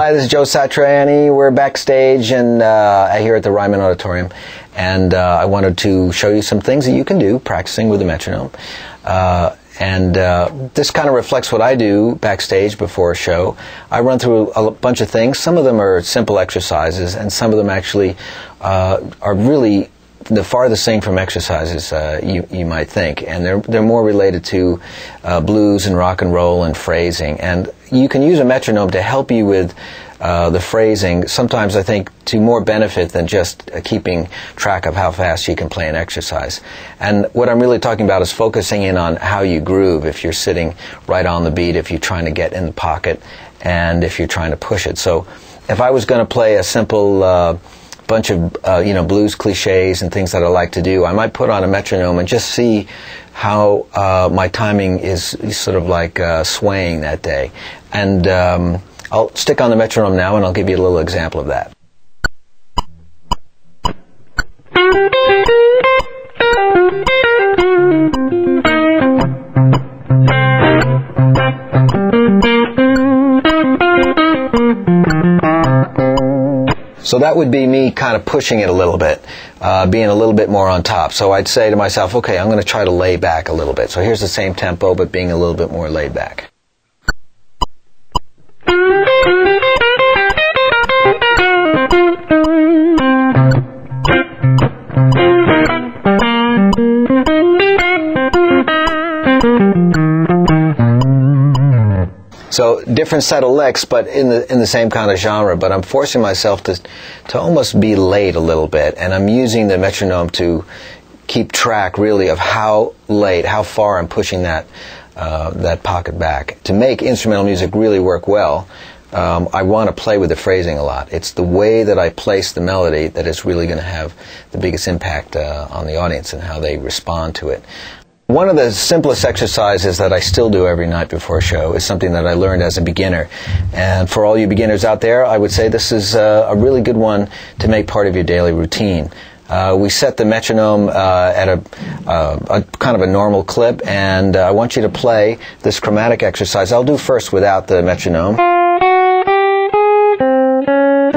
Hi, this is Joe Satriani. We're backstage and here at the Ryman Auditorium, and I wanted to show you some things that you can do practicing with the metronome. This kind of reflects what I do backstage before a show. I run through a bunch of things. Some of them are simple exercises, and some of them actually are really the farthest thing from exercises you might think, and they're more related to blues and rock and roll and phrasing. And you can use a metronome to help you with the phrasing, sometimes I think to more benefit than just keeping track of how fast you can play an exercise. And what I'm really talking about is focusing in on how you groove, if you're sitting right on the beat, if you're trying to get in the pocket, and if you're trying to push it. So if I was going to play a simple bunch of blues cliches and things that I like to do, I might put on a metronome and just see how my timing is sort of like swaying that day. And I'll stick on the metronome now and I'll give you a little example of that. So that would be me kind of pushing it a little bit, being a little bit more on top. So I'd say to myself, okay, I'm going to try to lay back a little bit. So here's the same tempo, but being a little bit more laid back. So different set of licks, but in the same kind of genre. But I'm forcing myself to almost be late a little bit, and I'm using the metronome to keep track really of how late, how far I'm pushing that pocket back. To make instrumental music really work well, I want to play with the phrasing a lot. It's the way that I place the melody that is really going to have the biggest impact on the audience and how they respond to it. One of the simplest exercises that I still do every night before a show is something that I learned as a beginner. And for all you beginners out there, I would say this is a really good one to make part of your daily routine. We set the metronome at a kind of a normal clip, and I want you to play this chromatic exercise. I'll do first without the metronome.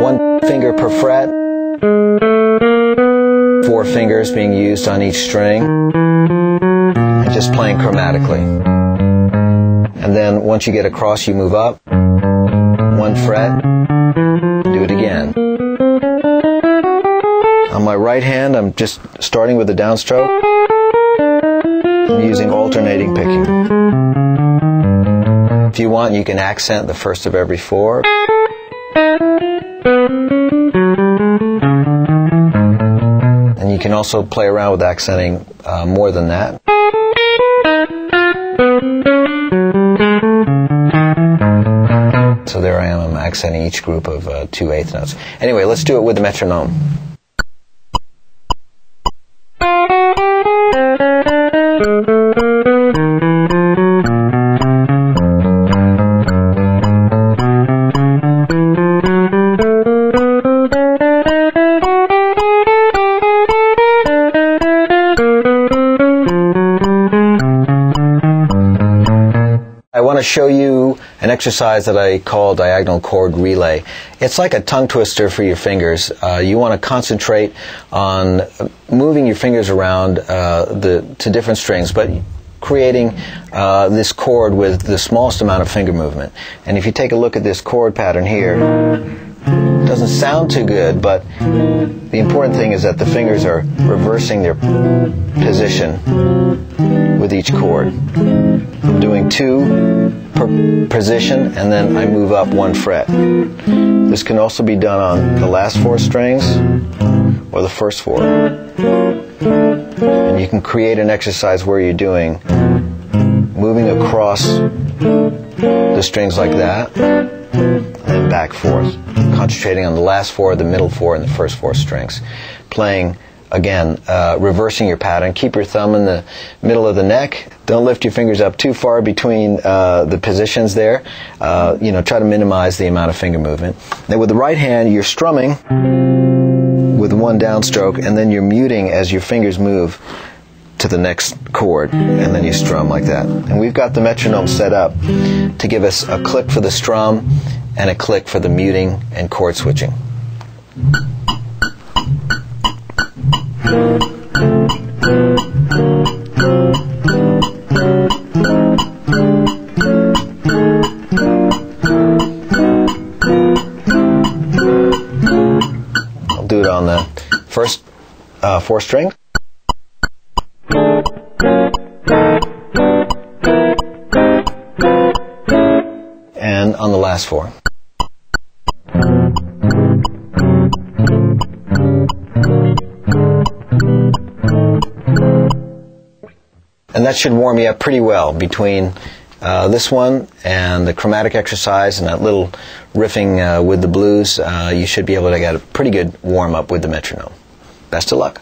1 finger per fret, 4 fingers being used on each string. Just playing chromatically. And then once you get across, you move up 1 fret, do it again. On my right hand, I'm just starting with the downstroke. I'm using alternating picking. If you want, you can accent the first of every 4. And you can also play around with accenting more than that. So there I am, I'm accenting each group of 2/8 notes. Anyway, let's do it with the metronome. I want to show you an exercise that I call diagonal chord relay. It's like a tongue twister for your fingers. You want to concentrate on moving your fingers around to different strings, but creating this chord with the smallest amount of finger movement. And if you take a look at this chord pattern here, it doesn't sound too good, but the important thing is that the fingers are reversing their position with each chord. I'm doing 2 per position, and then I move up 1 fret. This can also be done on the last 4 strings or the first 4. And you can create an exercise where you're doing moving across the strings like that, and back forth, concentrating on the last 4, the middle 4, and the first 4 strings. Playing, again, reversing your pattern. Keep your thumb in the middle of the neck. Don't lift your fingers up too far between the positions there. Try to minimize the amount of finger movement. Then with the right hand, you're strumming with 1 downstroke, and then you're muting as your fingers move to the next chord, and then you strum like that. And we've got the metronome set up to give us a click for the strum and a click for the muting and chord switching. I'll do it on the first 4 string. And on the last 4. And that should warm you up pretty well between this one and the chromatic exercise and that little riffing with the blues. You should be able to get a pretty good warm up with the metronome. Best of luck.